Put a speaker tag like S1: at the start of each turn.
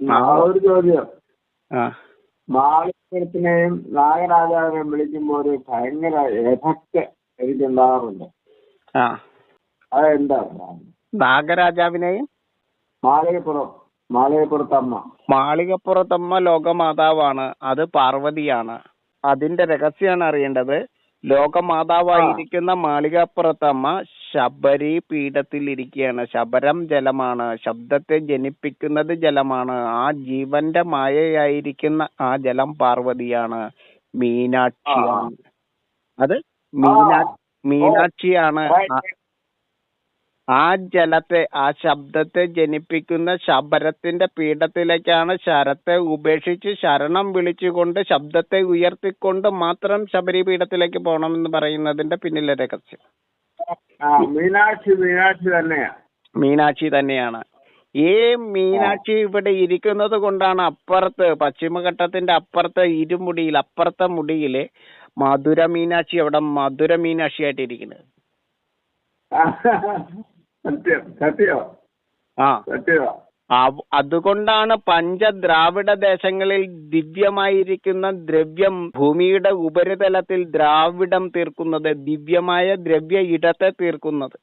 S1: ഒരു ചോദ്യം.
S2: ആ
S1: മാളികപ്പുറത്തിനെയും നാഗരാജാവിനെയും വിളിക്കുമ്പോൾ ഒരു ഭയങ്കര എഫക്ട് എനിക്കുണ്ടാകാറുണ്ട്.
S2: ആ
S1: അതെന്താണ്?
S2: നാഗരാജാവിനെയും
S1: മാളികപ്പുറത്തമ്മ
S2: മാളികപ്പുറത്തമ്മ ലോകമാതാവാണ്. അത് പാർവതിയാണ്. അതിന്റെ രഹസ്യമാണ് അറിയേണ്ടത്. ലോകമാതാവായിരിക്കുന്ന മാളികപ്പുറത്തമ്മ ശബരി പീഠത്തിൽ ഇരിക്കുകയാണ്. ശബരം ജലമാണ്, ശബ്ദത്തെ ജനിപ്പിക്കുന്നത് ജലമാണ്. ആ ജീവന്റെ മായയായിരിക്കുന്ന ആ ജലം പാർവതിയാണ്, മീനാക്ഷിയാണ്. അത് മീനാക്ഷിയാണ്. ആ ജലത്തെ, ആ ശബ്ദത്തെ ജനിപ്പിക്കുന്ന ശബരത്തിന്റെ പീഠത്തിലേക്കാണ് ശരത്തെ ഉപേക്ഷിച്ച് ശരണം വിളിച്ചുകൊണ്ട് ശബ്ദത്തെ ഉയർത്തിക്കൊണ്ട് മാത്രം ശബരി പീഠത്തിലേക്ക് പോകണമെന്ന് പറയുന്നതിന്റെ പിന്നിലെ രഹസ്യം മീനാക്ഷി തന്നെയാണ്. ഈ മീനാക്ഷി ഇവിടെ ഇരിക്കുന്നത് കൊണ്ടാണ് അപ്പുറത്ത് പശ്ചിമഘട്ടത്തിന്റെ അപ്പുറത്തെ ഇരുമുടിയിൽ, അപ്പുറത്തെ മുടിയില് മധുര മീനാക്ഷി അവിടെ മധുര മീനാക്ഷിയായിട്ട് ഇരിക്കുന്നത്. അതുകൊണ്ടാണ് പഞ്ചദ്രാവിഡ ദേശങ്ങളിൽ ദിവ്യമായിരിക്കുന്ന ദ്രവ്യം ഭൂമിയുടെ ഉപരിതലത്തിൽ ദ്രാവിഡം തീർക്കുന്നത്, ദിവ്യമായ ദ്രവ്യ ഇടത്തെ തീർക്കുന്നത്.